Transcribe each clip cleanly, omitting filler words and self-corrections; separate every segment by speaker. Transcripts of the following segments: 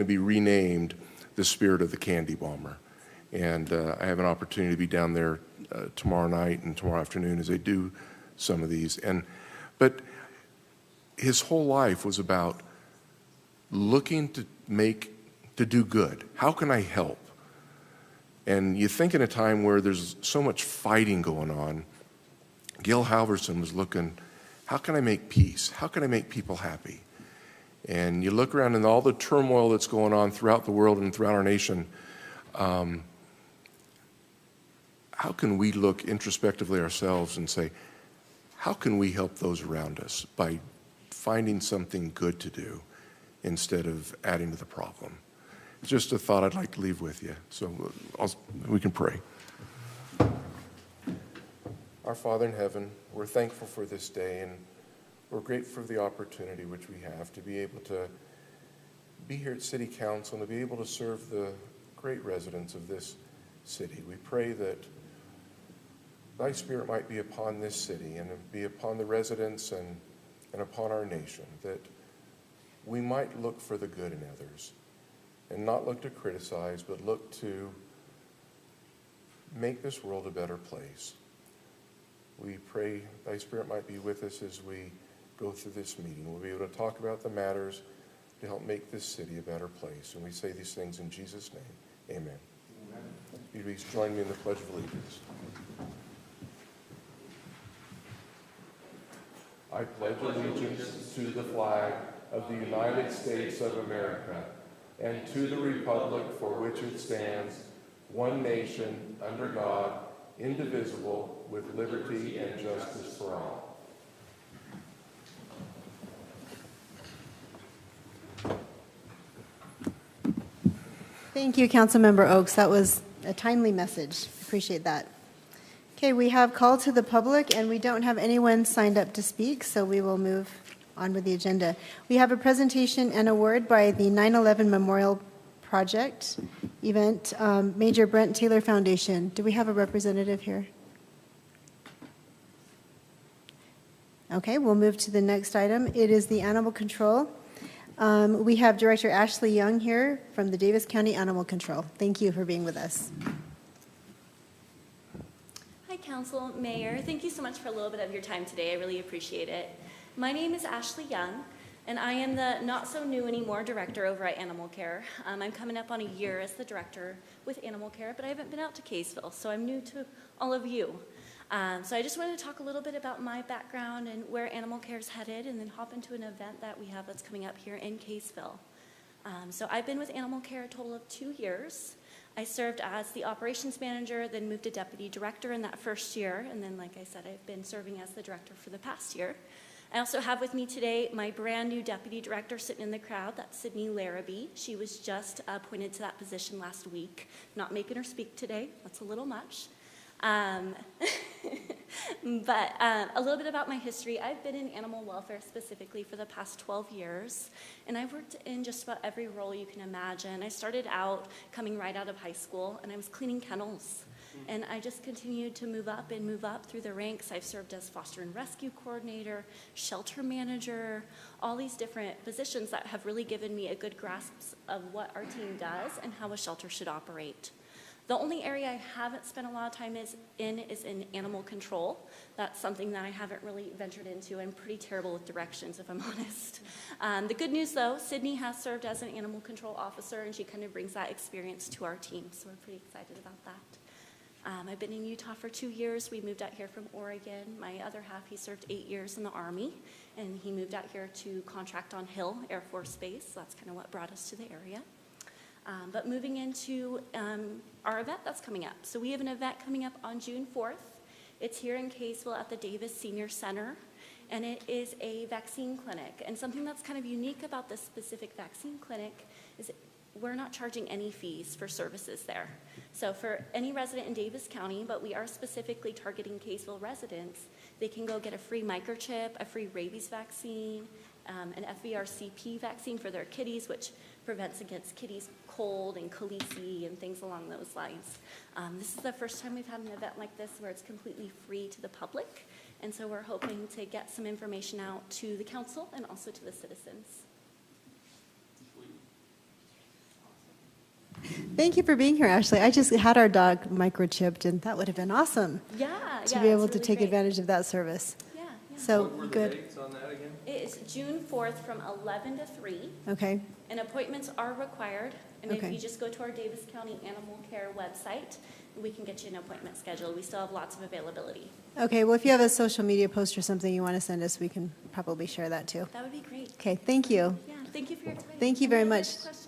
Speaker 1: to be renamed the Spirit of the Candy Bomber. And I have an opportunity to be down there tomorrow night and tomorrow afternoon as they do some of these. But his whole life was about looking to do good. How can I help? And you think in a time where there's so much fighting going on, Gil Halverson was looking, how can I make peace? How can I make people happy? And you look around and all the turmoil that's going on throughout the world and throughout our nation, how can we look introspectively ourselves and say, how can we help those around us by finding something good to do instead of adding to the problem? It's just a thought I'd like to leave with you. So we can pray. Our Father in heaven, we're thankful for this day, and we're grateful for the opportunity which we have to be able to be here at City Council and to be able to serve the great residents of this city. We pray that Thy Spirit might be upon this city and be upon the residents and upon our nation, that we might look for the good in others and not look to criticize, but look to make this world a better place. We pray Thy Spirit might be with us as we go through this meeting. We'll be able to talk about the matters to help make this city a better place. And we say these things in Jesus' name. Amen. Amen. You please join me in the Pledge of Allegiance. I pledge allegiance to the flag of the United States of America and to the republic for which it stands, one nation, under God, indivisible, with liberty and justice for all.
Speaker 2: Thank you, Councilmember Oaks. That was a timely message. Appreciate that. Okay, we have call to the public, and we don't have anyone signed up to speak, so we will move on with the agenda. We have a presentation and award by the 9/11 Memorial Project event, Major Brent Taylor Foundation. Do we have a representative here? Okay, we'll move to the next item. It is the animal control. We have Director Ashley Young here from the Davis County Animal Control. Thank you for being with us.
Speaker 3: Hi, Council, Mayor. Thank you so much for a little bit of your time today. I really appreciate it. My name is Ashley Young, and I am the not-so-new-anymore director over at Animal Care. I'm coming up on a year as the director with Animal Care, but I haven't been out to Kaysville, so I'm new to all of you. So I just wanted to talk a little bit about my background and where Animal Care is headed, and then hop into an event that we have that's coming up here in Kaysville. So I've been with Animal Care a total of 2 years. I served as the operations manager, then moved to deputy director in that first year, and then, like I said, I've been serving as the director for the past year. I also have with me today my brand new deputy director sitting in the crowd. That's Sydney Larrabee. She was just appointed to that position last week. Not making her speak today. That's a little much. But a little bit about my history. I've been in animal welfare specifically for the past 12 years, and I've worked in just about every role you can imagine. I started out coming right out of high school, and I was cleaning kennels. And I just continued to move up through the ranks. I've served as foster and rescue coordinator, shelter manager, all these different positions that have really given me a good grasp of what our team does and how a shelter should operate. The only area I haven't spent a lot of time is in animal control. That's something that I haven't really ventured into. I'm pretty terrible with directions, if I'm honest. The good news, though, Sydney has served as an animal control officer, and she kind of brings that experience to our team, so we're pretty excited about that. I've been in Utah for 2 years. We moved out here from Oregon. My other half, he served 8 years in the Army, and he moved out here to contract on Hill Air Force Base. So that's kind of what brought us to the area. But moving into our event that's coming up. So we have an event coming up on June 4th. It's here in Kaysville at the Davis Senior Center, and it is a vaccine clinic. And something that's kind of unique about this specific vaccine clinic is we're not charging any fees for services there. So for any resident in Davis County, but we are specifically targeting Kaysville residents, they can go get a free microchip, a free rabies vaccine, an FVRCP vaccine for their kitties, which prevents against kitties' cold and calicium and things along those lines. This is the first time we've had an event like this where it's completely free to the public, and so we're hoping to get some information out to the council and also to the citizens.
Speaker 2: Thank you for being here, Ashley. I just had our dog microchipped, and that would have been awesome
Speaker 3: Yeah,
Speaker 2: to
Speaker 3: yeah,
Speaker 2: be
Speaker 3: it's
Speaker 2: able to
Speaker 3: really
Speaker 2: take
Speaker 3: great.
Speaker 2: advantage of that service.
Speaker 3: Yeah, yeah.
Speaker 2: So,
Speaker 4: What were the
Speaker 2: good.
Speaker 4: dates on that again?
Speaker 3: It is June 4th from 11 to 3,
Speaker 2: Okay,
Speaker 3: and appointments are required. And if
Speaker 2: Okay.
Speaker 3: you just go to our Davis County Animal Care website, we can get you an appointment scheduled. We still have lots of availability.
Speaker 2: okay, well, if you have a social media post or something you want to send us, we can probably share that too.
Speaker 3: That would be great.
Speaker 2: Okay, thank you.
Speaker 3: Yeah, thank you for your time.
Speaker 2: Thank you very
Speaker 3: Any other
Speaker 2: much.
Speaker 3: questions?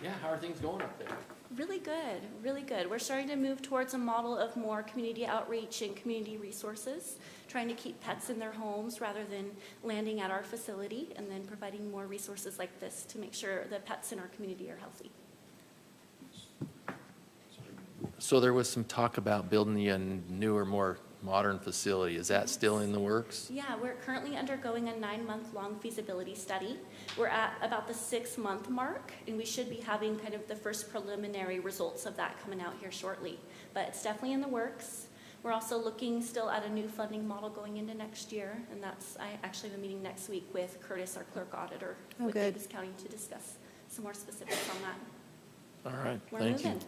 Speaker 4: Yeah, how are things going up there?
Speaker 3: Really good, really good. We're starting to move towards a model of more community outreach and community resources, trying to keep pets in their homes rather than landing at our facility, and then providing more resources like this to make sure the pets in our community are healthy.
Speaker 4: So there was some talk about building a newer, more modern facility. Is that still in the works?
Speaker 3: Yeah, we're currently undergoing a 9-month-long feasibility study. We're at about the 6-month mark, and we should be having kind of the first preliminary results of that coming out here shortly. But it's definitely in the works. We're also looking still at a new funding model going into next year, and I actually have a meeting next week with Curtis, our clerk auditor,
Speaker 2: Oh,
Speaker 3: with
Speaker 2: good.
Speaker 3: Davis County to discuss some more specifics on that.
Speaker 4: All right,
Speaker 3: We're
Speaker 4: thank you.
Speaker 3: moving.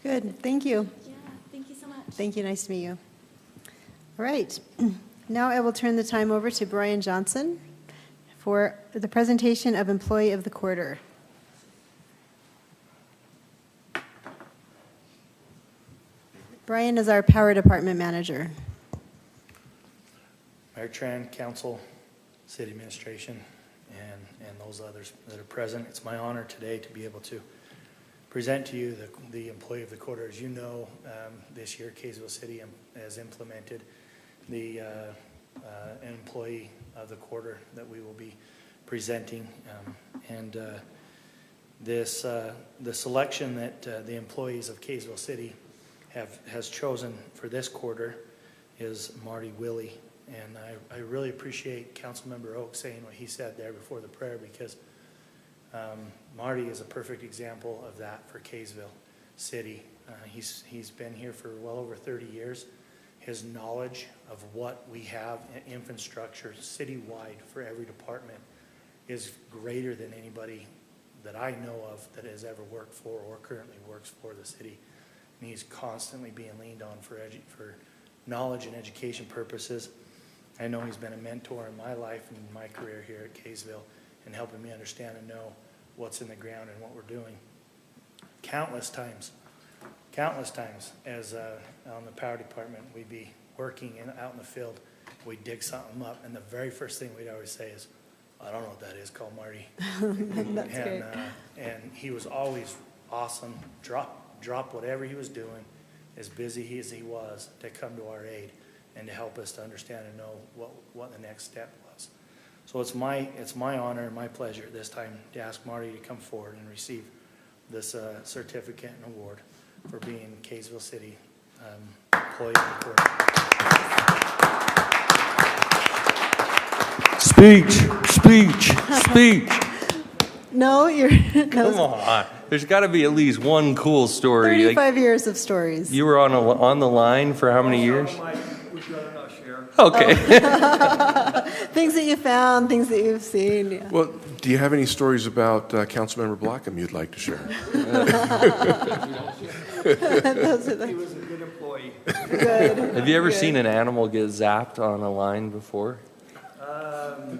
Speaker 2: Good, thank you.
Speaker 3: Yeah, thank you so much.
Speaker 2: Thank you, nice to meet you. All right, now I will turn the time over to Brian Johnson for the presentation of Employee of the Quarter. Brian is our Power Department Manager.
Speaker 5: Mayor Tran, Council, City Administration, and those others that are present. It's my honor today to be able to present to you the Employee of the Quarter. As you know, this year Kaysville City has implemented the Employee of the Quarter that we will be presenting. The selection that the employees of Kaysville City has chosen for this quarter is Marty Willie. And I really appreciate Councilmember Oak saying what he said there before the prayer, because Marty is a perfect example of that for Kaysville City. He's been here for well over 30 years. His knowledge of what we have in infrastructure citywide for every department is greater than anybody that I know of that has ever worked for or currently works for the city. And he's constantly being leaned on for knowledge and education purposes. I know he's been a mentor in my life and in my career here at Kaysville, and helping me understand and know what's in the ground and what we're doing. Countless times as on the power department, we'd be working out in the field, we'd dig something up, and the very first thing we'd always say is, I don't know what that is, call Marty.
Speaker 2: That's great.
Speaker 5: And he was always awesome, drop whatever he was doing, as busy as he was, to come to our aid and to help us to understand and know what the next step was. So it's my honor and my pleasure at this time to ask Marty to come forward and receive this certificate and award for being Kaysville City Employee of the Quarter.
Speaker 4: Speech.
Speaker 2: No, you're,
Speaker 4: Come
Speaker 2: no,
Speaker 4: on. There's got to be at least one cool story.
Speaker 2: 35 years of stories.
Speaker 4: You were on the line for how many years?
Speaker 6: We'd rather not share.
Speaker 4: Okay.
Speaker 2: Things that you found, things that you've seen. Yeah.
Speaker 1: Well, do you have any stories about Councilmember Blackham you'd like to share?
Speaker 2: Those are
Speaker 6: He
Speaker 2: the
Speaker 6: was a good employee.
Speaker 2: good.
Speaker 4: Have you ever
Speaker 2: Good.
Speaker 4: seen an animal get zapped on a line before?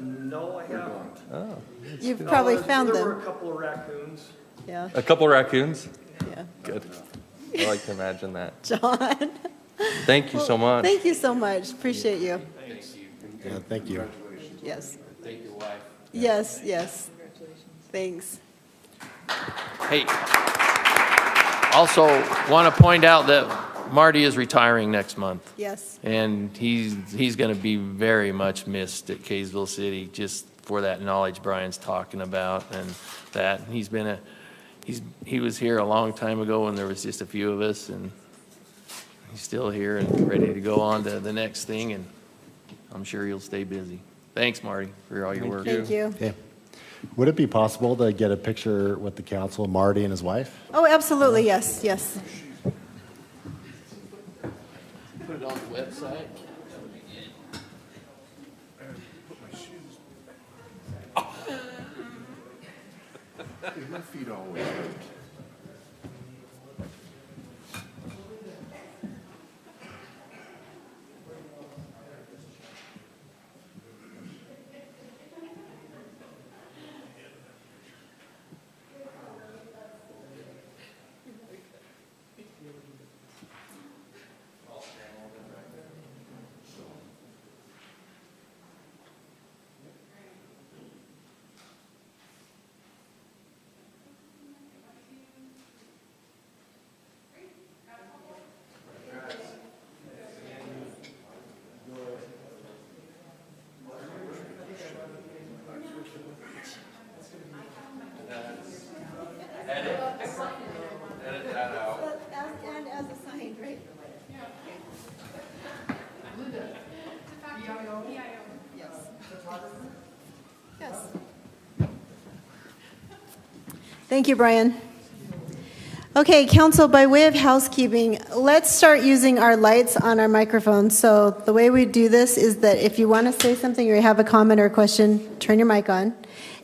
Speaker 6: No, I haven't.
Speaker 4: Oh.
Speaker 2: You've probably found
Speaker 6: There were
Speaker 2: them.
Speaker 6: a couple of raccoons.
Speaker 2: Yeah,
Speaker 4: A couple raccoons?
Speaker 2: yeah.
Speaker 4: Good. I like to imagine that.
Speaker 2: John.
Speaker 4: Thank you so much.
Speaker 2: Thank you so much. Appreciate you.
Speaker 7: Yeah, thank you.
Speaker 2: Yes.
Speaker 4: Thank your wife.
Speaker 2: Yes, yes. Thanks.
Speaker 4: Hey, also want to point out that Marty is retiring next month.
Speaker 2: Yes.
Speaker 4: And he's going to be very much missed at Kaysville City, just for that knowledge Brian's talking about, and that he was here a long time ago when there was just a few of us, and he's still here and ready to go on to the next thing, and I'm sure he'll stay busy. Thanks, Marty, for all your work.
Speaker 2: Thank you.
Speaker 7: Okay. Would it be possible to get a picture with the council, Marty and his wife?
Speaker 2: Oh, absolutely. Yes, yes.
Speaker 4: Put it on the website.
Speaker 1: My feet always hurt.
Speaker 2: Thank you, Brian. Okay, council, by way of housekeeping, let's start using our lights on our microphones. So the way we do this is that if you want to say something or you have a comment or a question, turn your mic on.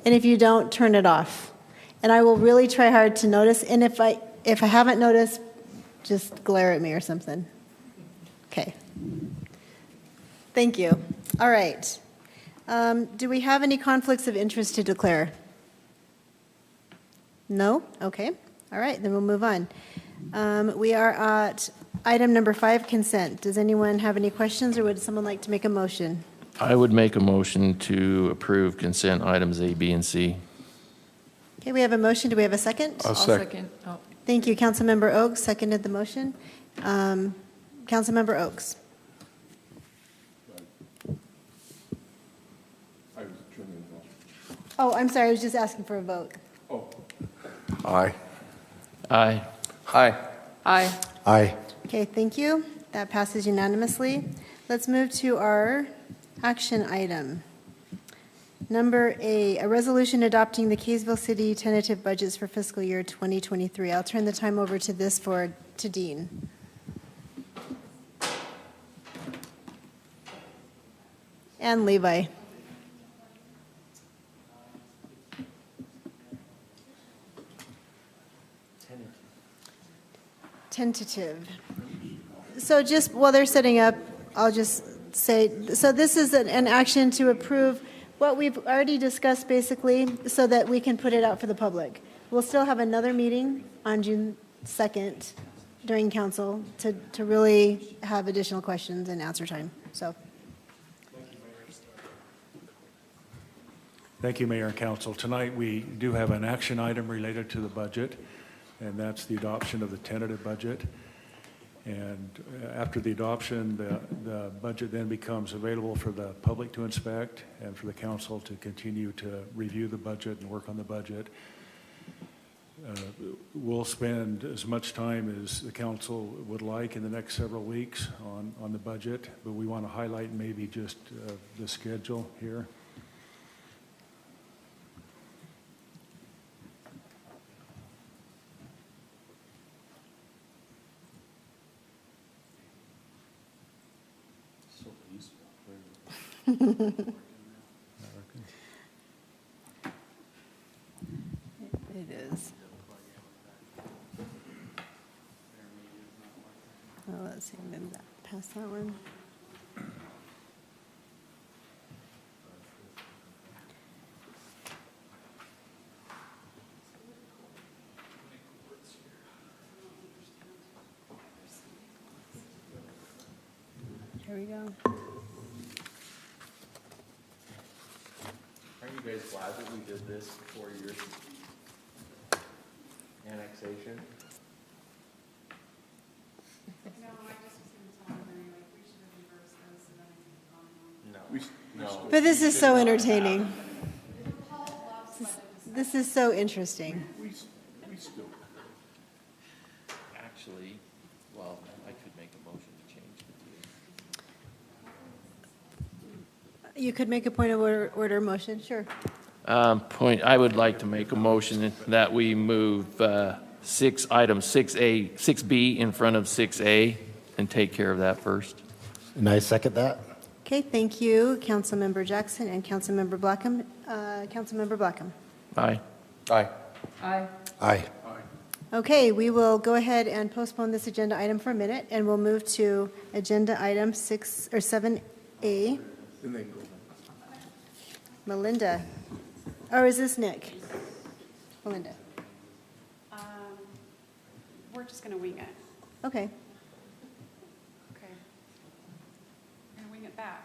Speaker 2: And if you don't, turn it off. And I will really try hard to notice. And if I haven't noticed, just glare at me or something. Okay. Thank you. All right. Do we have any conflicts of interest to declare? No? Okay. All right, then we'll move on. We are at item number 5, consent. Does anyone have any questions, or would someone like to make a motion?
Speaker 4: I would make a motion to approve consent items A, B, and C.
Speaker 2: Okay, we have a motion. Do we have a second?
Speaker 1: I'll second.
Speaker 8: Oh,
Speaker 2: Thank you. Councilmember Oaks seconded the motion. Councilmember Oaks. Oh, I'm sorry. I was just asking for a vote.
Speaker 1: Aye.
Speaker 4: Aye.
Speaker 6: Aye.
Speaker 8: aye.
Speaker 7: Aye.
Speaker 2: Okay, thank you. That passes unanimously. Let's move to our action item. Number A resolution adopting the Kaysville City tentative budgets for fiscal year 2023. I'll turn the time over to to Dean. And Levi. Tentative. So just while they're setting up, I'll just say, so this is an action to approve what we've already discussed basically so that we can put it out for the public. We'll still have another meeting on June 2nd during council to really have additional questions and answer time. So.
Speaker 9: Thank you, Mayor and Council. Tonight, we do have an action item related to the budget, and that's the adoption of the tentative budget. And after the adoption, the budget then becomes available for the public to inspect and for the council to continue to review the budget and work on the budget. We'll spend as much time as the council would like in the next several weeks on the budget, but we want to highlight maybe just the schedule here.
Speaker 2: It is. Oh, let's see, move that past that one. Here we go.
Speaker 4: Are you guys glad that we did this before your annexation?
Speaker 2: But this is so entertaining. This is so interesting.
Speaker 4: Actually, well, I could make a motion to change it.
Speaker 2: You could make a point of order motion, sure.
Speaker 4: I would like to make a motion that we move item 6A, 6B in front of 6A and take care of that first.
Speaker 7: And I second that.
Speaker 2: Okay, thank you, Councilmember Jackson and Councilmember Blackham. Councilmember Blackham.
Speaker 4: Aye.
Speaker 6: Aye.
Speaker 8: Aye.
Speaker 7: Aye.
Speaker 2: Okay, we will go ahead and postpone this agenda item for a minute, and we'll move to agenda item 6 or 7A. Melinda. Or is this Nick? Melinda.
Speaker 10: We're just going to wing it.
Speaker 2: Okay.
Speaker 10: Okay. We're going to wing it back.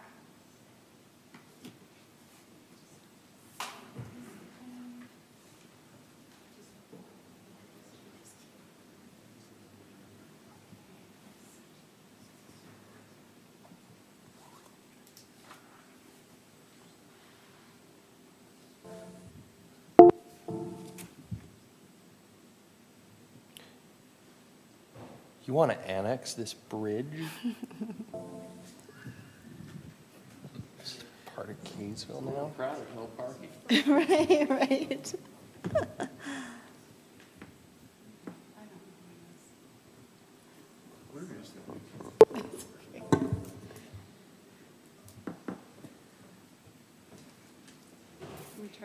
Speaker 6: You want to annex this bridge? This is part of Kaysville now?
Speaker 4: Proud of no parking.
Speaker 2: Right, right.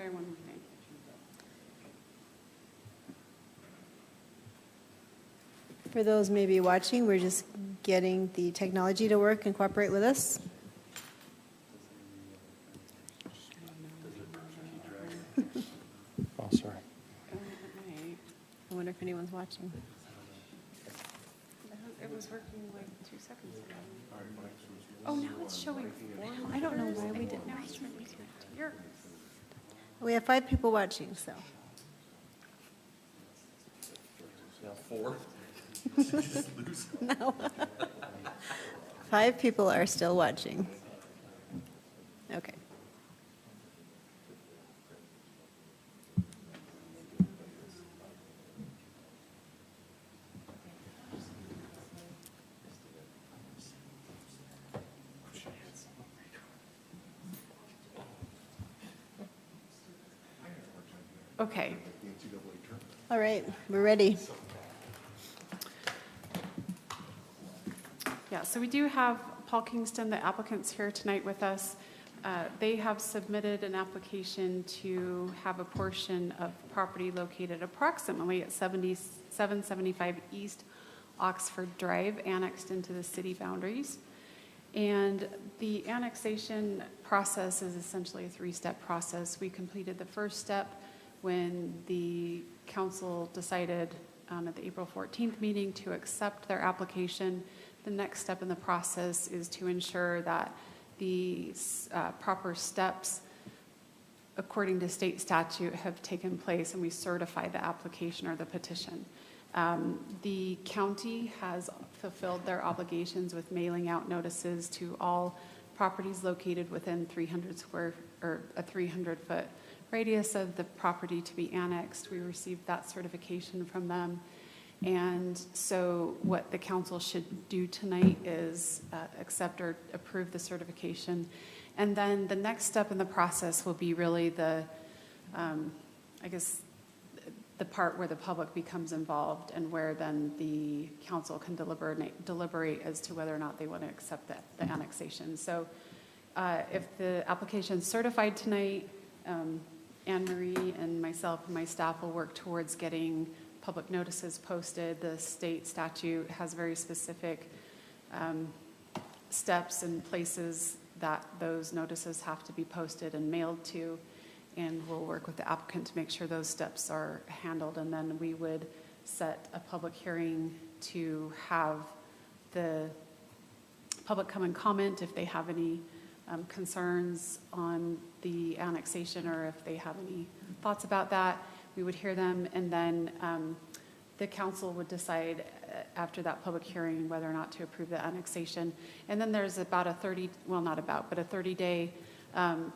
Speaker 10: try one more thing.
Speaker 2: For those maybe watching, we're just getting the technology to work and cooperate with us.
Speaker 6: Oh, sorry.
Speaker 2: I wonder if anyone's watching.
Speaker 10: It was working like 2 seconds ago. Oh, now it's showing 4.
Speaker 2: I don't know why we didn't.
Speaker 10: Now it's showing 2. You're,
Speaker 2: We have 5 people watching, so.
Speaker 6: Four?
Speaker 2: No. 5 people are still watching. Okay.
Speaker 10: okay.
Speaker 2: All right, we're ready.
Speaker 10: Yeah, so we do have Paul Kingston, the applicant's here tonight with us. They have submitted an application to have a portion of property located approximately at 775 East Oxford Drive annexed into the city boundaries. And the annexation process is essentially a 3-step process. We completed the first step when the council decided at the April 14th meeting to accept their application. The next step in the process is to ensure that the proper steps according to state statute have taken place and we certify the application or the petition. The county has fulfilled their obligations with mailing out notices to all properties located within 300 square or a 300-foot radius of the property to be annexed. We received that certification from them. And so what the council should do tonight is accept or approve the certification. And then the next step in the process will be really the, I guess, the part where the public becomes involved and where then the council can deliberate as to whether or not they want to accept the annexation. So if the application is certified tonight, Anne Marie and myself and my staff will work towards getting public notices posted. The state statute has very specific steps and places that those notices have to be posted and mailed to, and we'll work with the applicant to make sure those steps are handled, and then we would set a public hearing to have the public come and comment if they have any concerns on the annexation or if they have any thoughts about that. We would hear them, and then the council would decide after that public hearing whether or not to approve the annexation. And then there's about a 30-day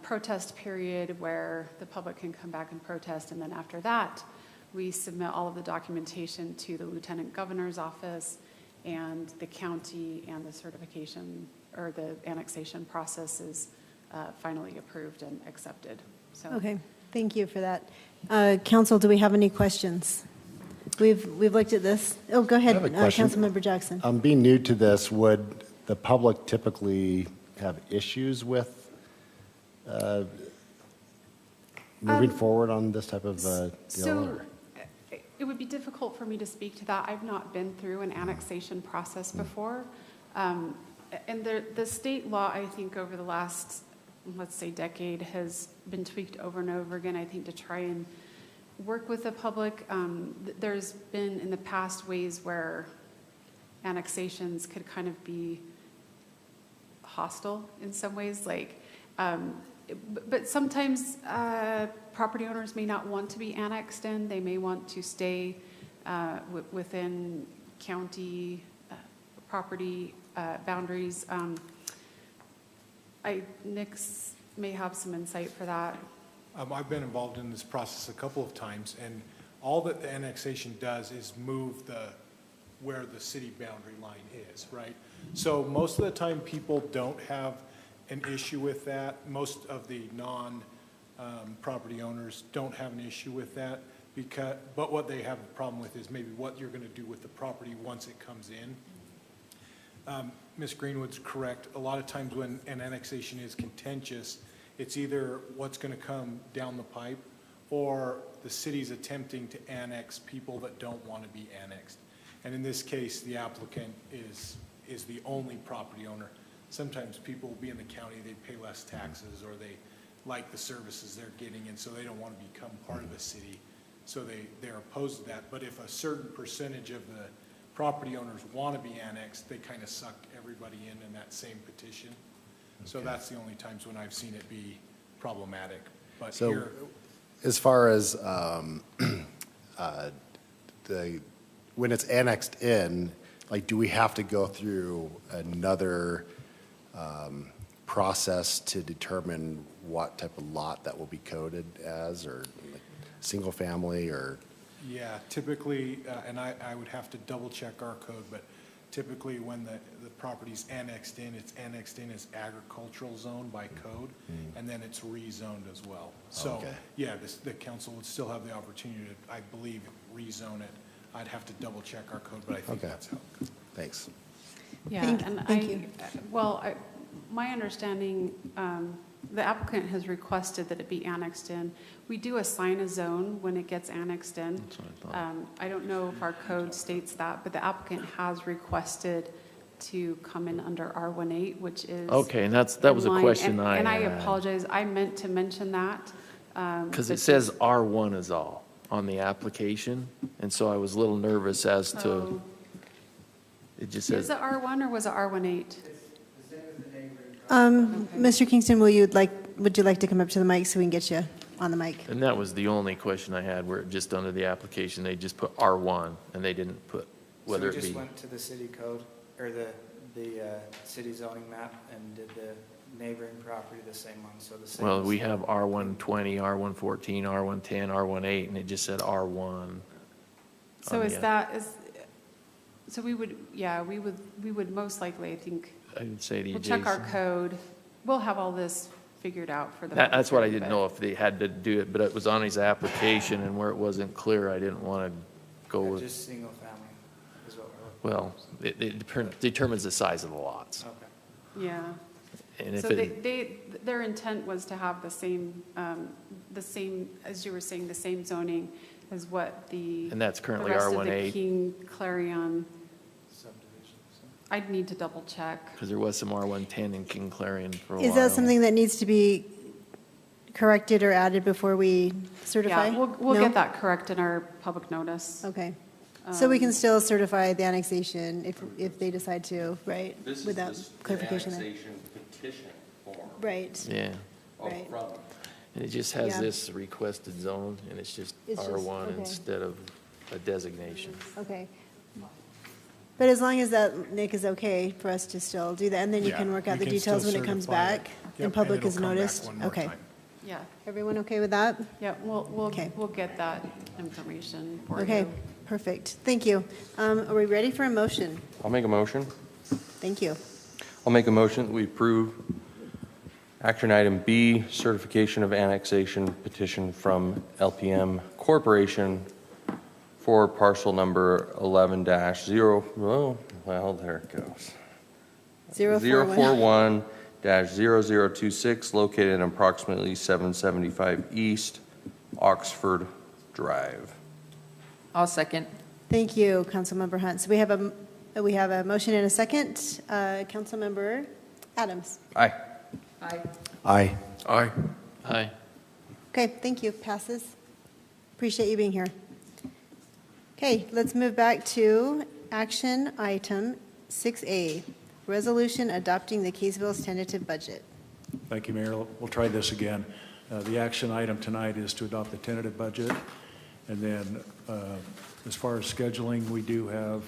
Speaker 10: protest period where the public can come back and protest. And then after that, we submit all of the documentation to the Lieutenant Governor's office, and the county, and the certification or the annexation process is finally approved and accepted. So.
Speaker 2: Okay, thank you for that. Council, do we have any questions? We've looked at this. Oh, go ahead,
Speaker 7: I have a question.
Speaker 2: Councilmember Jackson.
Speaker 7: Being new to this, would the public typically have issues with moving forward on this type of deal?
Speaker 10: So it would be difficult for me to speak to that. I've not been through an annexation process before. And the state law, I think, over the last, let's say, decade has been tweaked over and over again, I think, to try and work with the public. There's been in the past ways where annexations could kind of be hostile in some ways, like, but sometimes property owners may not want to be annexed in. They may want to stay within county property boundaries. Nix may have some insight for that.
Speaker 8: I've been involved in this process a couple of times, and all that the annexation does is move where the city boundary line is, right? So most of the time, people don't have an issue with that. Most of the non-property owners don't have an issue with that, but what they have a problem with is maybe what you're going to do with the property once it comes in. Ms. Greenwood's correct. A lot of times when an annexation is contentious, It's either what's going to come down the pipe, or the city's attempting to annex people that don't want to be annexed. And in this case, the applicant is the only property owner. Sometimes people will be in the county, they pay less taxes, or they like the services they're getting, and so they don't want to become part of the city. So they're opposed to that. But if a certain percentage of the property owners want to be annexed, they kind of suck everybody in that same petition. So that's the only times when I've seen it be problematic. But
Speaker 7: So,
Speaker 8: here,
Speaker 7: as far as when it's annexed in, like, do we have to go through another process to determine what type of lot that will be coded as, or like single family, or?
Speaker 8: yeah, typically, and I would have to double check our code, but typically when the property's annexed in, it's annexed in as agricultural zone by code, and then it's rezoned as well. So,
Speaker 7: Okay.
Speaker 8: yeah, the council would still have the opportunity to, I believe, rezone it. I'd have to double check our code, but I think
Speaker 7: Okay.
Speaker 8: that's how it goes.
Speaker 7: Thanks.
Speaker 10: Yeah,
Speaker 2: Thank-
Speaker 10: and
Speaker 2: thank you.
Speaker 10: my understanding, the applicant has requested that it be annexed in. We do assign a zone when it gets annexed in.
Speaker 4: That's what I thought.
Speaker 10: I don't know if our code states that, but the applicant has requested to come in under R18, which is.
Speaker 4: Okay, and that was a
Speaker 10: in line-
Speaker 4: question
Speaker 10: and-
Speaker 4: I
Speaker 10: And I
Speaker 4: had.
Speaker 10: apologize, I meant to mention that.
Speaker 4: Because
Speaker 10: but
Speaker 4: it says R1 is all on the application, and so I was a little nervous as to,
Speaker 10: So,
Speaker 4: it just
Speaker 10: is
Speaker 4: says,
Speaker 10: it R1 or was it R18?
Speaker 2: Mr. Kingston, would you like to come up to the mic so we can get you on the mic?
Speaker 4: and that was the only question I had, where just under the application, they just put R1, and they didn't put whether
Speaker 11: So
Speaker 4: it
Speaker 11: we just
Speaker 4: be.
Speaker 11: went to the city code, or the city zoning map, and did the neighboring property the same one, so the same.
Speaker 4: Well, we have R120, R114, R110, R18, and it just said R1.
Speaker 10: So
Speaker 4: on
Speaker 10: is
Speaker 4: the-
Speaker 10: that, so we would most likely, I think,
Speaker 4: I would say the
Speaker 10: we'll check our
Speaker 4: adjacent.
Speaker 10: code. We'll have all this figured out for the.
Speaker 4: That's what I
Speaker 10: public
Speaker 4: didn't
Speaker 10: hearing,
Speaker 4: know, if they had to do it, but it was on his application, and where it wasn't clear, I didn't want to go with,
Speaker 11: Just single family is what we're looking
Speaker 4: well, it determines the size of the lots.
Speaker 11: for. Okay.
Speaker 10: but- Yeah.
Speaker 4: And if
Speaker 10: So
Speaker 4: it,
Speaker 10: their intent was to have the same, as you were saying, the same zoning as what the.
Speaker 4: And that's currently
Speaker 10: the rest of the
Speaker 4: R18.
Speaker 10: King Clarion,
Speaker 11: Subdivision, so.
Speaker 10: I'd need to double check.
Speaker 4: because there was some R110 in King Clarion for a while.
Speaker 2: Is that something that needs to be corrected or added before we certify?
Speaker 10: Yeah, we'll
Speaker 2: No?
Speaker 10: get that correct in our public notice.
Speaker 2: Okay. So we can still certify the annexation if they decide to, right? Without clarification there.
Speaker 6: annexation petition form
Speaker 2: Right,
Speaker 4: Yeah,
Speaker 2: right.
Speaker 4: and it just has
Speaker 2: Yeah.
Speaker 4: this requested zone, and it's just
Speaker 2: It's just-
Speaker 4: R1
Speaker 2: okay.
Speaker 4: instead of a designation.
Speaker 2: Okay. But as long as that, Nick, is okay for us to still do that, and then you
Speaker 8: Yeah,
Speaker 2: can work out
Speaker 8: we
Speaker 2: the
Speaker 8: can still
Speaker 2: details when it comes
Speaker 8: certify it.
Speaker 2: back,
Speaker 8: Yep,
Speaker 2: and
Speaker 8: and
Speaker 2: public
Speaker 8: it'll
Speaker 2: is
Speaker 8: come back
Speaker 2: noticed?
Speaker 8: one more
Speaker 2: Okay.
Speaker 8: time.
Speaker 10: Yeah,
Speaker 2: Everyone okay with that?
Speaker 10: yeah,
Speaker 2: Okay.
Speaker 10: we'll get that information for you.
Speaker 2: Okay, perfect. Thank you. Are we ready for a motion?
Speaker 6: I'll make a motion.
Speaker 2: Thank you.
Speaker 6: I'll make a motion that we approve action item B, certification of annexation petition from LPM Corporation for parcel number 11-0, well, there it goes.
Speaker 2: 041.
Speaker 6: 041-0026, located in approximately 775 East Oxford Drive.
Speaker 12: I'll second.
Speaker 2: Thank you, Councilmember Hunt. So we have a motion and a second. Councilmember Adams.
Speaker 6: Aye.
Speaker 12: Aye.
Speaker 7: Aye.
Speaker 1: Aye.
Speaker 4: Aye.
Speaker 2: Okay, thank you. Passes. Appreciate you being here. Okay, let's move back to action item 6A, resolution adopting the Kaysville's tentative budget.
Speaker 9: Thank you, Mayor. We'll try this again. The action item tonight is to adopt the tentative budget. And then as far as scheduling, we do have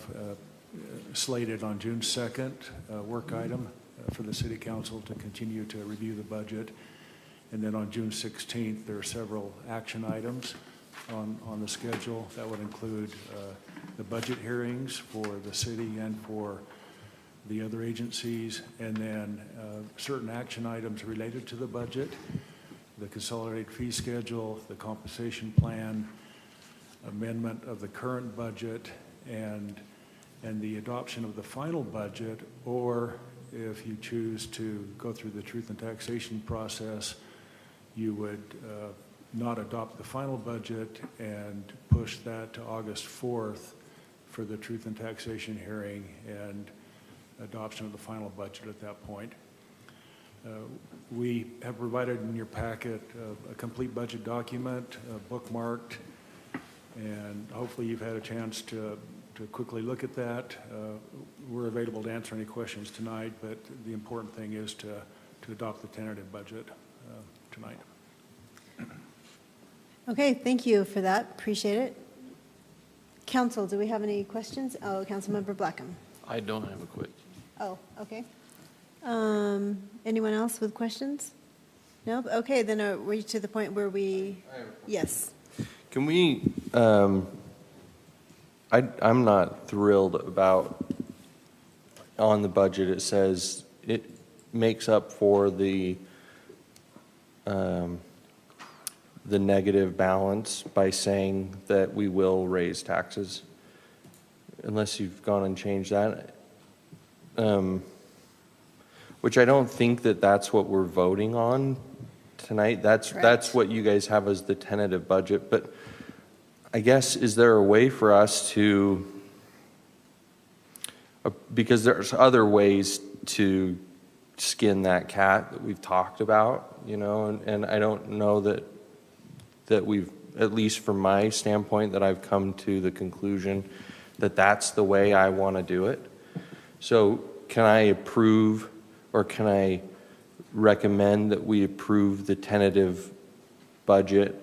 Speaker 9: slated on June 2nd, a work item for the City Council to continue to review the budget. And then on June 16th, there are several action items on the schedule. That would include the budget hearings for the city and for the other agencies, and then certain action items related to the budget, the consolidated fee schedule, the compensation plan, amendment of the current budget, and the adoption of the final budget, or if you choose to go through the truth and taxation process, you would not adopt the final budget and push that to August 4th for the truth and taxation hearing and adoption of the final budget at that point. We have provided in your packet a complete budget document, bookmarked, and hopefully you've had a chance to quickly look at that. We're available to answer any questions tonight, but the important thing is to adopt the tentative budget tonight.
Speaker 2: Okay, thank you for that. Appreciate it. Council, do we have any questions? Oh, Councilmember Blackham.
Speaker 4: I don't have a question.
Speaker 2: Oh, okay. Anyone else with questions? No? Okay, then are we to the point where we, yes.
Speaker 6: Can we, I'm not thrilled about, on the budget, it says it makes up for the negative balance by saying that we will raise taxes, unless you've gone and changed that. Which I don't think that that's what we're voting on tonight. That's what you guys have as the tentative budget. But I guess, is there a way for us to, because there's other ways to skin that cat that we've talked about, you know, and I don't know that we've, at least from my standpoint, that I've come to the conclusion that that's the way I want to do it. So can I approve, or can I recommend that we approve the tentative budget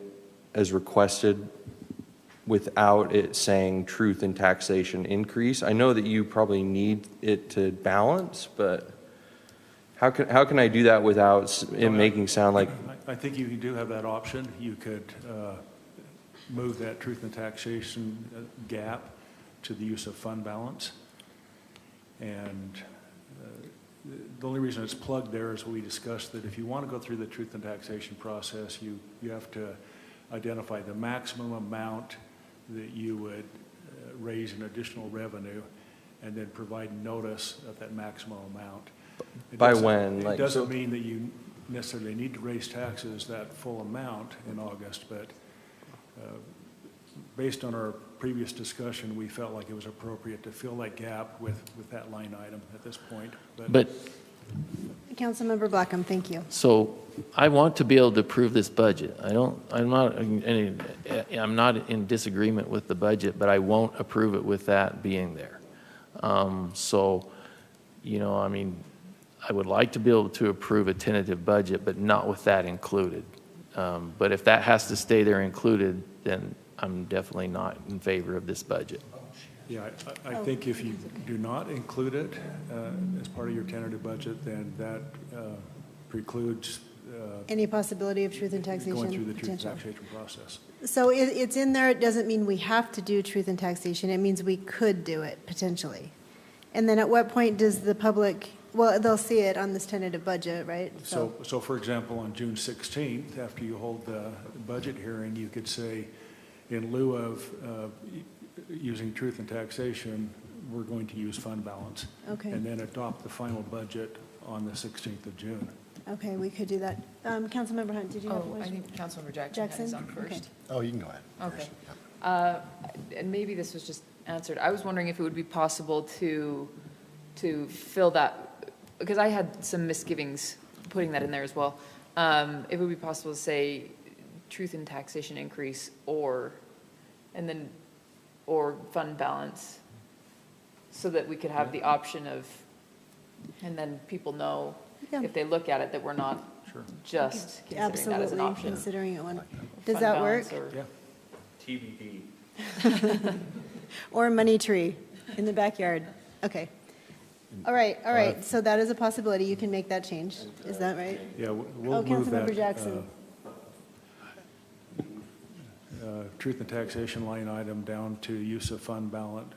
Speaker 6: as requested without it saying truth and taxation increase? I know that you probably need it to balance, but how can I do that without it making sound like?
Speaker 9: I think you do have that option. You could move that truth and taxation gap to the use of fund balance. And the only reason it's plugged there is we discussed that if you want to go through the truth and taxation process, you have to identify the maximum amount that you would raise in additional revenue and then provide notice of that maximum amount.
Speaker 6: By when?
Speaker 9: It doesn't mean that you necessarily need to raise taxes that full amount in August, but based on our previous discussion, we felt like it was appropriate to fill that gap with that line item at this point.
Speaker 4: But
Speaker 2: Councilmember Blackham, thank you.
Speaker 4: so I want to be able to approve this budget. I'm not in disagreement with the budget, but I won't approve it with that being there. So, you know, I mean, I would like to be able to approve a tentative budget, but not with that included. But if that has to stay there included, then I'm definitely not in favor of this budget.
Speaker 9: Yeah, I think if you do not include it as part of your tentative budget, then that precludes
Speaker 2: Any possibility of truth and taxation?
Speaker 9: going through the truth and
Speaker 2: potential?
Speaker 9: taxation process.
Speaker 2: So it's in there. It doesn't mean we have to do truth and taxation. It means we could do it potentially. And then at what point does the public, well, they'll see it on this tentative budget, right?
Speaker 9: So for example, on June 16th, after you hold the budget hearing, you could say, in lieu of using truth and taxation, we're going to use fund balance.
Speaker 2: Okay.
Speaker 9: And then adopt the final budget on the 16th of June.
Speaker 2: Okay, we could do that. Councilmember Hunt, did you have a
Speaker 12: Oh, I
Speaker 2: question?
Speaker 12: think Councilmember Jackson had his on
Speaker 2: Okay.
Speaker 12: first.
Speaker 7: Oh, you can go ahead.
Speaker 12: Okay. And maybe this was just answered. I was wondering if it would be possible to fill that, because I had some misgivings putting that in there as well. If it would be possible to say truth and taxation increase or fund balance, so that we could have the option of, and then people know
Speaker 2: Yeah.
Speaker 12: if they look at it that we're not
Speaker 9: Sure.
Speaker 12: just considering that as an
Speaker 2: Absolutely,
Speaker 12: option.
Speaker 2: considering it one. Does
Speaker 12: Fund
Speaker 2: that work?
Speaker 12: balance or-
Speaker 9: Yeah.
Speaker 6: TBD.
Speaker 2: Or a money tree in the backyard? Okay. All right, so that is a possibility. You can make that change. Is that right?
Speaker 9: Yeah,
Speaker 2: Oh,
Speaker 9: we'll move that.
Speaker 2: Councilmember Jackson.
Speaker 9: Truth and taxation line item down to use of fund balance.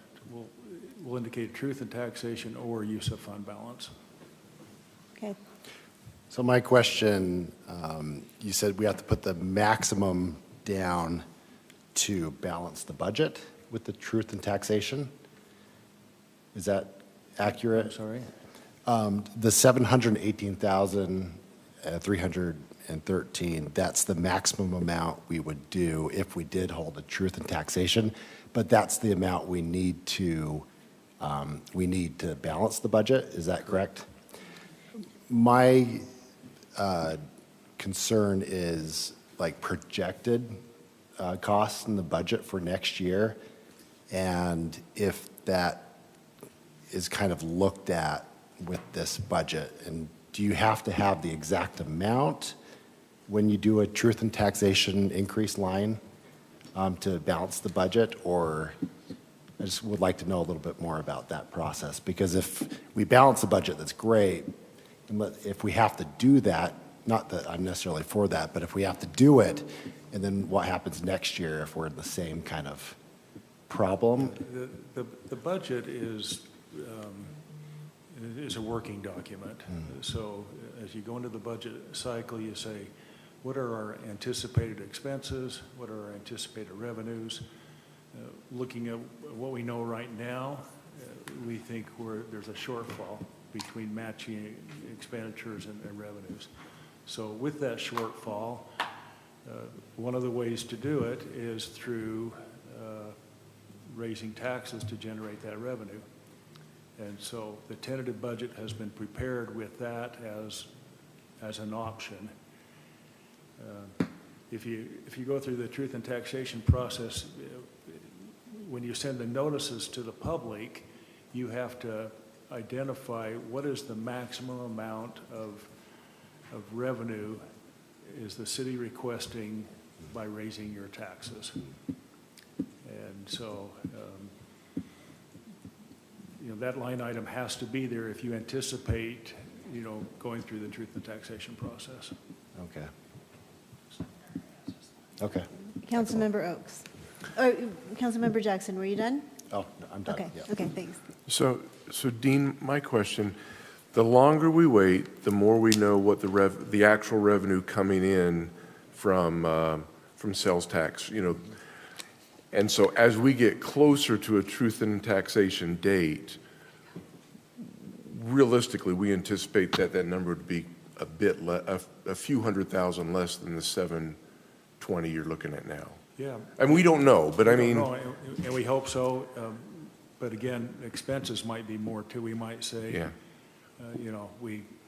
Speaker 9: We'll indicate truth and taxation or use of fund balance.
Speaker 2: Okay.
Speaker 7: So my question, you said we have to put the maximum down to balance the budget with the truth and taxation? Is that accurate?
Speaker 9: I'm sorry?
Speaker 7: The $718,300 and 13, that's the maximum amount we would do if we did hold a truth in taxation, but that's the amount we need to balance the budget. Is that correct? My concern is like projected costs in the budget for next year, and if that is kind of looked at with this budget. And do you have to have the exact amount when you do a truth and taxation increase line to balance the budget? Or I just would like to know a little bit more about that process, because if we balance the budget, that's great. If we have to do that, not that I'm necessarily for that, but if we have to do it, and then what happens next year if we're in the same kind of problem?
Speaker 9: The budget is a working document. So as you go into the budget cycle, you say, what are our anticipated expenses? What are our anticipated revenues? Looking at what we know right now, we think there's a shortfall between matching expenditures and revenues. So with that shortfall, one of the ways to do it is through raising taxes to generate that revenue. And so the tentative budget has been prepared with that as an option. If you go through the truth and taxation process, when you send the notices to the public, you have to identify what is the maximum amount of revenue is the city requesting by raising your taxes. And so, that line item has to be there if you anticipate, going through the truth and taxation process.
Speaker 7: Okay. Okay.
Speaker 2: Councilmember Oaks. Or Councilmember Jackson, were you done?
Speaker 7: Oh, I'm done.
Speaker 2: Okay,
Speaker 7: Yeah.
Speaker 2: okay, thanks.
Speaker 1: So Dean, my question, the longer we wait, the more we know what the actual revenue coming in from sales tax, And so as we get closer to a truth in taxation date, realistically, we anticipate that number to be a few $100,000 less than the 720 you're looking at now.
Speaker 9: Yeah.
Speaker 1: And we don't know, but I mean.
Speaker 9: And we hope so. But again, expenses might be more too. We might say,
Speaker 1: Yeah.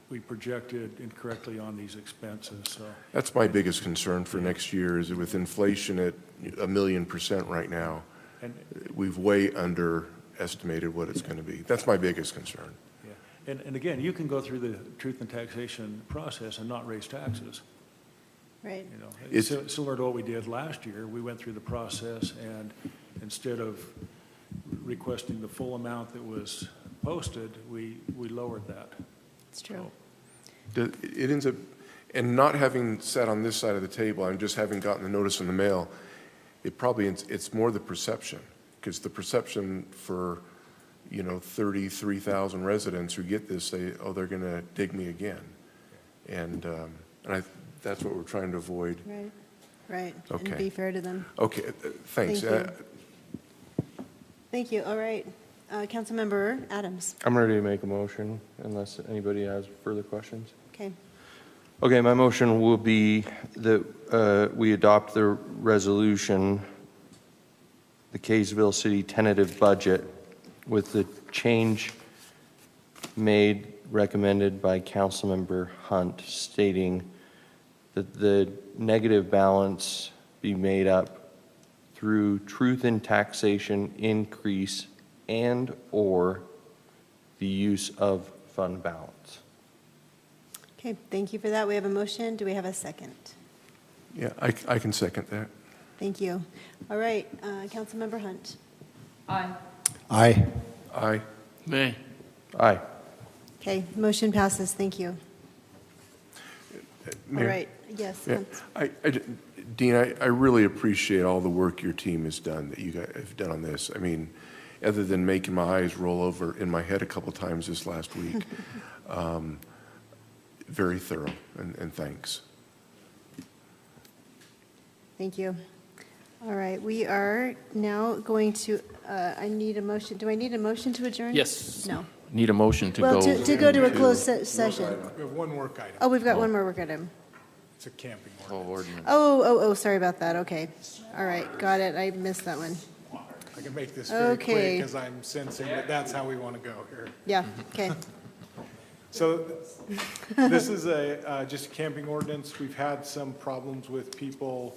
Speaker 9: We projected incorrectly on these expenses, so.
Speaker 1: That's my biggest concern for next year is that with inflation at 1,000,000% right now,
Speaker 9: And
Speaker 1: we've way underestimated what it's going to be. That's my biggest concern.
Speaker 9: yeah. And again, you can go through the truth and taxation process and not raise taxes.
Speaker 2: Right.
Speaker 1: It's-
Speaker 9: Similar to what we did last year, we went through the process and instead of requesting the full amount that was posted, we lowered that.
Speaker 2: It's true.
Speaker 1: It ends up, and not having sat on this side of the table, and just having gotten the notice in the mail, it's more the perception, because the perception for, 33,000 residents who get this say, oh, they're going to dig me again. And that's what we're trying to avoid.
Speaker 2: Right.
Speaker 1: Okay.
Speaker 2: And be fair to them.
Speaker 1: Okay, thanks.
Speaker 2: Thank you. Thank you. All right. Councilmember Adams.
Speaker 6: I'm ready to make a motion unless anybody has further questions.
Speaker 2: Okay.
Speaker 6: Okay, my motion will be that we adopt the resolution, the Kaysville City tentative budget, with the change made recommended by Councilmember Hunt, stating that the negative balance be made up through truth in taxation increase and/or the use of fund balance.
Speaker 2: Okay, thank you for that. We have a motion. Do we have a second?
Speaker 1: Yeah, I can second that.
Speaker 2: Thank you. All right, Councilmember Hunt.
Speaker 12: Aye.
Speaker 7: Aye.
Speaker 1: Aye.
Speaker 4: May.
Speaker 6: Aye.
Speaker 2: Okay, motion passes. Thank you. All
Speaker 1: Mayor?
Speaker 2: right, yes.
Speaker 1: Yeah, Dean, I really appreciate all the work your team has done, that you guys have done on this. I mean, other than making my eyes roll over in my head a couple times this last week, very thorough, and thanks.
Speaker 2: Thank you. All right, we are now going to, I need a motion. Do I need a motion to adjourn?
Speaker 4: Yes.
Speaker 2: No.
Speaker 4: Need a motion to
Speaker 2: Well,
Speaker 4: go.
Speaker 2: to go to a closed session.
Speaker 8: We have one work item.
Speaker 2: Oh, we've got one more work item.
Speaker 8: It's a camping
Speaker 4: Oh,
Speaker 8: ordinance.
Speaker 4: ordinance.
Speaker 2: Oh, sorry about that. Okay. All right, got it. I missed that one.
Speaker 8: I can make this very quick
Speaker 2: Okay.
Speaker 8: because I'm sensing that that's how we want to go here.
Speaker 2: Yeah, okay.
Speaker 8: So this is just a camping ordinance. We've had some problems with people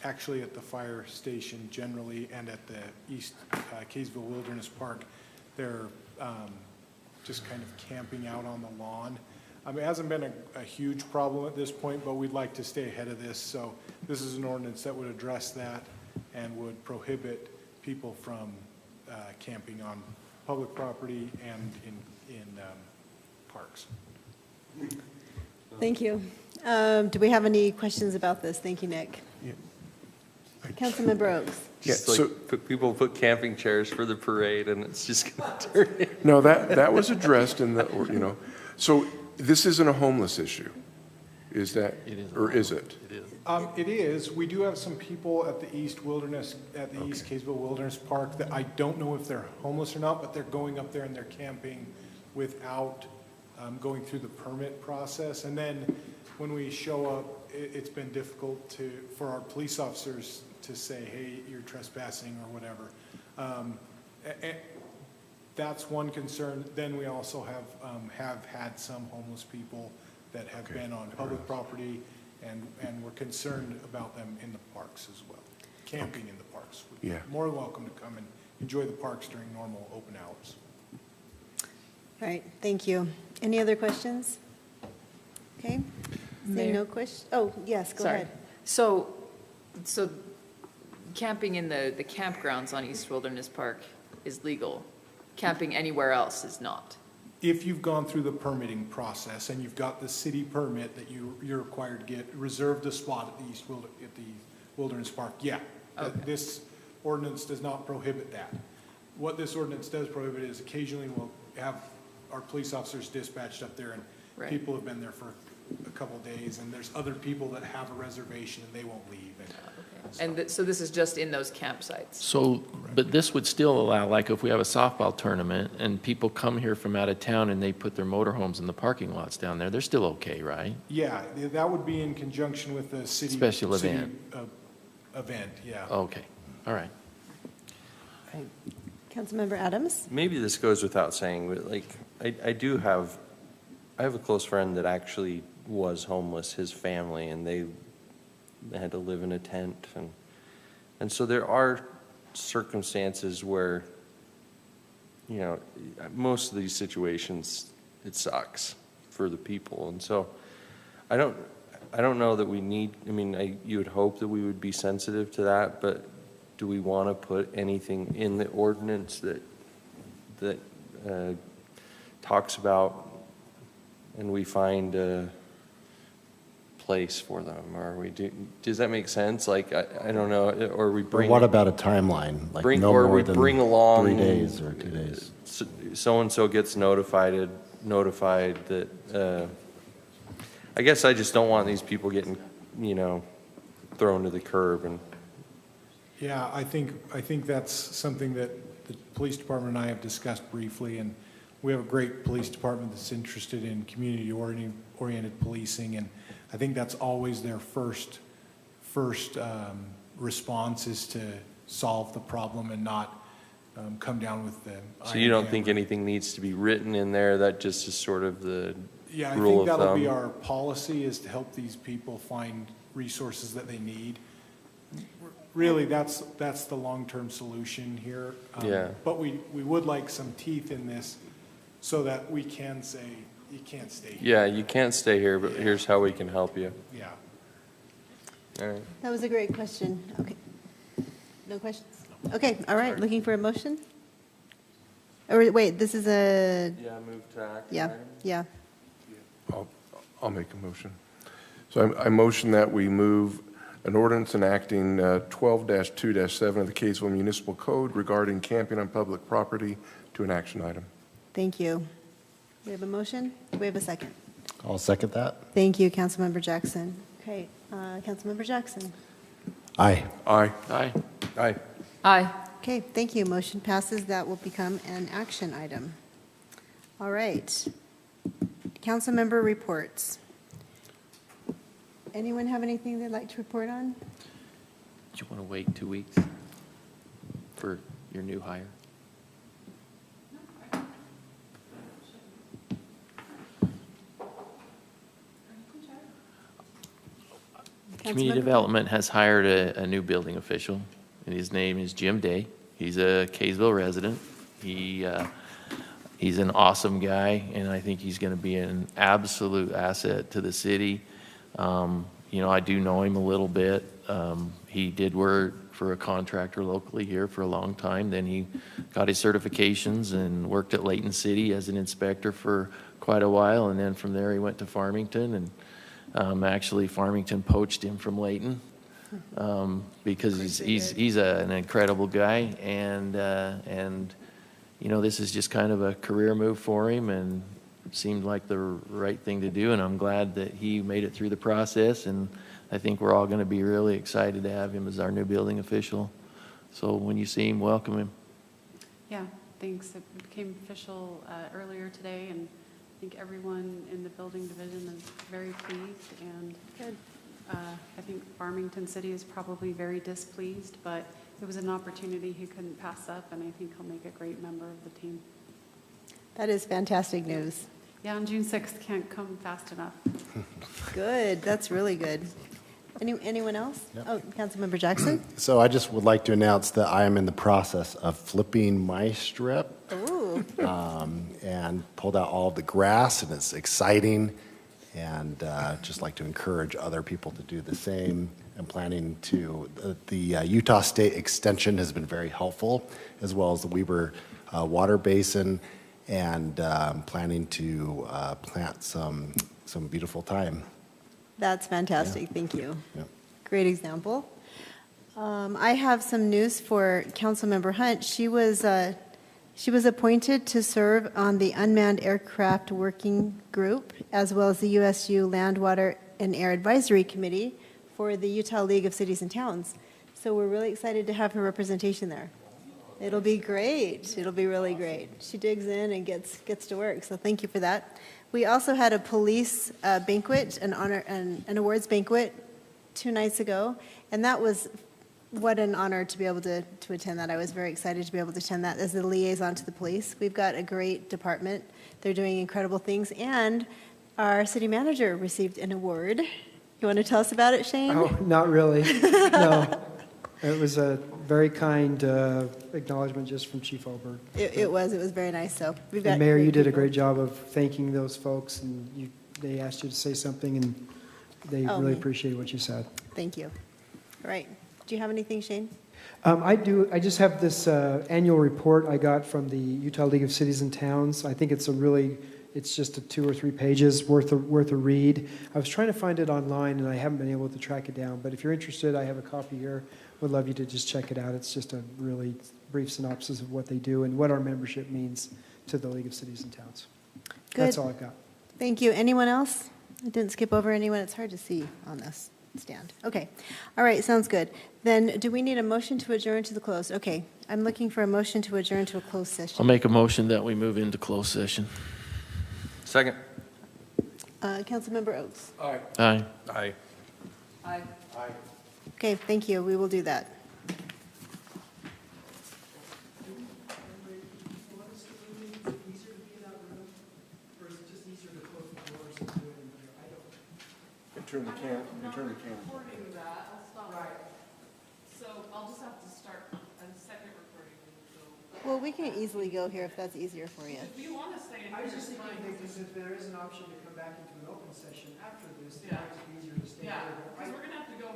Speaker 8: actually at the fire station generally and at the East Kaysville Wilderness Park. They're just kind of camping out on the lawn. It hasn't been a huge problem at this point, but we'd like to stay ahead of this. So this is an ordinance that would address that and would prohibit people from camping on public property and in parks.
Speaker 2: Thank you. Do we have any questions about this? Thank you, Nick.
Speaker 1: Yeah.
Speaker 2: Councilmember Oaks.
Speaker 1: Yeah,
Speaker 6: It's like
Speaker 1: so,
Speaker 6: people put camping chairs for the parade, and it's just going to turn it.
Speaker 1: no, that was addressed in the, or, you know, so this isn't a homeless issue, is that,
Speaker 4: It is.
Speaker 1: or is it?
Speaker 4: It is.
Speaker 8: It is. We do have some people at the East Kaysville Wilderness Park that I don't know if they're homeless or not, but they're going up there and they're camping without going through the permit process. And then when we show up, it's been difficult for our police officers to say, hey, you're trespassing or whatever. That's one concern. Then we also have had some homeless people that have been on public property, and we're concerned about them in the parks as well, camping in the parks.
Speaker 1: Yeah.
Speaker 8: More than welcome to come and enjoy the parks during normal open hours.
Speaker 2: All right, thank you. Any other questions? Okay. Seeing
Speaker 12: Mayor?
Speaker 2: no questions. Oh, yes, go
Speaker 12: Sorry.
Speaker 2: ahead.
Speaker 12: So camping in the campgrounds on East Wilderness Park is legal. Camping anywhere else is not.
Speaker 8: If you've gone through the permitting process and you've got the city permit that you're required to get, reserved a spot at the Wilderness Park, yeah.
Speaker 12: Okay.
Speaker 8: This ordinance does not prohibit that. What this ordinance does prohibit is occasionally we'll have our police officers dispatched up there, and
Speaker 12: Right.
Speaker 8: people have been there for a couple of days, and there's other people that have a reservation and they won't leave.
Speaker 12: So this is just in those campsites?
Speaker 4: So, but this would still allow, like if we have a softball tournament and people come here from out of town and they put their motorhomes in the parking lots down there, they're still okay, right?
Speaker 8: Yeah, that would be in conjunction with the city.
Speaker 4: Special
Speaker 8: city,
Speaker 4: event.
Speaker 8: Event, yeah.
Speaker 4: Okay, all right.
Speaker 2: Councilmember Adams?
Speaker 6: Maybe this goes without saying, but like, I have a close friend that actually was homeless, his family, and they had to live in a tent. And so there are circumstances where, you know, most of these situations, it sucks for the people. And so I don't know that we need, I mean, you would hope that we would be sensitive to that, but do we want to put anything in the ordinance that talks about, and we find a place for them, or does that make sense? Like, I don't know, or we bring.
Speaker 7: Or what about a timeline? Like no
Speaker 6: or
Speaker 7: more
Speaker 6: we
Speaker 7: than
Speaker 6: bring along
Speaker 7: 3 days or 2 days?
Speaker 6: So-and-so gets notified that, I guess I just don't want these people getting, you know, thrown to the curb. And
Speaker 8: Yeah, I think that's something that the police department and I have discussed briefly, and we have a great police department that's interested in community-oriented policing, and I think that's always their first response is to solve the problem and not come down with the.
Speaker 6: so you don't think anything needs to be written in there? That just is sort of the
Speaker 8: Yeah, I
Speaker 6: rule
Speaker 8: think
Speaker 6: of
Speaker 8: that'll be
Speaker 6: thumb?
Speaker 8: our policy, is to help these people find resources that they need. Really, that's the long-term solution here.
Speaker 6: Yeah.
Speaker 8: But we would like some teeth in this so that we can say, you can't stay here.
Speaker 6: Yeah, you can't stay here, but here's how we can help you.
Speaker 8: Yeah.
Speaker 6: All right.
Speaker 2: That was a great question. Okay. No questions? Okay, all right, looking for a motion? Or wait, this is a,
Speaker 6: Yeah, move to action
Speaker 2: yeah,
Speaker 6: item.
Speaker 2: yeah.
Speaker 1: I'll make a motion. So I motion that we move an ordinance enacting 12-2-7 of the Kaysville Municipal Code regarding camping on public property to an action item.
Speaker 2: Thank you. We have a motion? Do we have a second?
Speaker 7: I'll second that.
Speaker 2: Thank you, Councilmember Jackson. Okay, Councilmember Jackson.
Speaker 7: Aye.
Speaker 1: Aye.
Speaker 4: Aye.
Speaker 6: Aye.
Speaker 12: Aye.
Speaker 2: Okay, thank you. Motion passes. That will become an action item. All right. Councilmember reports. Anyone have anything they'd like to report on?
Speaker 4: Do you want to wait 2 weeks for your new hire? Community
Speaker 2: Councilmember?
Speaker 4: Development has hired a new building official, and his name is Jim Day. He's a Kaysville resident. He's an awesome guy, and I think he's going to be an absolute asset to the city. You know, I do know him a little bit. He did work for a contractor locally here for a long time. Then he got his certifications and worked at Layton City as an inspector for quite a while, and then from there he went to Farmington, and actually Farmington poached him from Layton because he's an incredible guy, and you know, this is just kind of a career move for him, and seemed like the right thing to do, and I'm glad that he made it through the process, and I think we're all going to be really excited to have him as our new building official. So when you see him, welcome him.
Speaker 10: Yeah, thanks. It became official earlier today, and I think everyone in the building division is very pleased, and
Speaker 2: Good.
Speaker 10: I think Farmington City is probably very displeased, but it was an opportunity he couldn't pass up, and I think he'll make a great member of the team.
Speaker 2: That is fantastic news.
Speaker 10: Yeah, on June 6th can't come fast enough.
Speaker 2: Good, that's really good. Anyone else? Oh, Councilmember Jackson?
Speaker 7: So I just would like to announce that I am in the process of flipping my strip.
Speaker 2: Ooh.
Speaker 7: And pulled out all of the grass, and it's exciting. And just like to encourage other people to do the same. I'm planning to, the Utah State Extension has been very helpful, as well as the Weber Water Basin, and planning to plant some beautiful thyme.
Speaker 2: That's fantastic, thank you.
Speaker 7: Yeah.
Speaker 2: Great example. I have some news for Councilmember Hunt. She was appointed to serve on the Unmanned Aircraft Working Group, as well as the USU Land, Water, and Air Advisory Committee for the Utah League of Cities and Towns. So we're really excited to have her representation there. It'll be great. It'll be really great. She digs in and gets to work, so thank you for that. We also had a police banquet, an awards banquet 2 nights ago, and that was what an honor to be able to attend that. I was very excited to be able to attend that as the liaison to the police. We've got a great department. They're doing incredible things, and our city manager received an award. You want to tell us about it, Shane?
Speaker 13: Oh, not really. No. It was a very kind acknowledgement just from Chief Alberg.
Speaker 2: It was very nice. So we've got.
Speaker 13: And Mayor, you did a
Speaker 2: people.
Speaker 13: great job of thanking those folks, and they asked you to say something, and they really appreciate what you said.
Speaker 2: Thank you. All right. Do you have anything, Shane?
Speaker 13: I do. I just have this annual report I got from the Utah League of Cities and Towns. I think it's it's just a 2 or 3 pages worth a read. I was trying to find it online, and I haven't been able to track it down. But if you're interested, I have a copy here. Would love you to just check it out. It's just a really brief synopsis of what they do and what our membership means to the League of Cities and Towns.
Speaker 2: Good.
Speaker 13: That's all I've got.
Speaker 2: Thank you. Anyone else? I didn't skip over anyone. It's hard to see on this stand. Okay. All right. Sounds good. Then do we need a motion to adjourn to the close? Okay. I'm looking for a motion to adjourn to a closed session.
Speaker 4: I'll make a motion that we move into closed session.
Speaker 6: Second.
Speaker 2: Councilmember Oates.
Speaker 4: Aye.
Speaker 6: Aye.
Speaker 12: Aye.
Speaker 2: Okay. Thank you. We will do that.
Speaker 1: Turn the camera.
Speaker 10: Recording that, I'll stop. Right. So I'll just have to start a second recording.
Speaker 2: Well, we can easily go here if that's easier for you.
Speaker 10: If you want to stay in
Speaker 13: I
Speaker 10: here,
Speaker 13: was just
Speaker 10: it's
Speaker 13: thinking,
Speaker 10: fine.
Speaker 13: because if there is an option to come back into an open session after this, it
Speaker 10: Yeah.
Speaker 13: might just be easier to stay
Speaker 10: Yeah,
Speaker 13: here.
Speaker 10: because we're going to have to go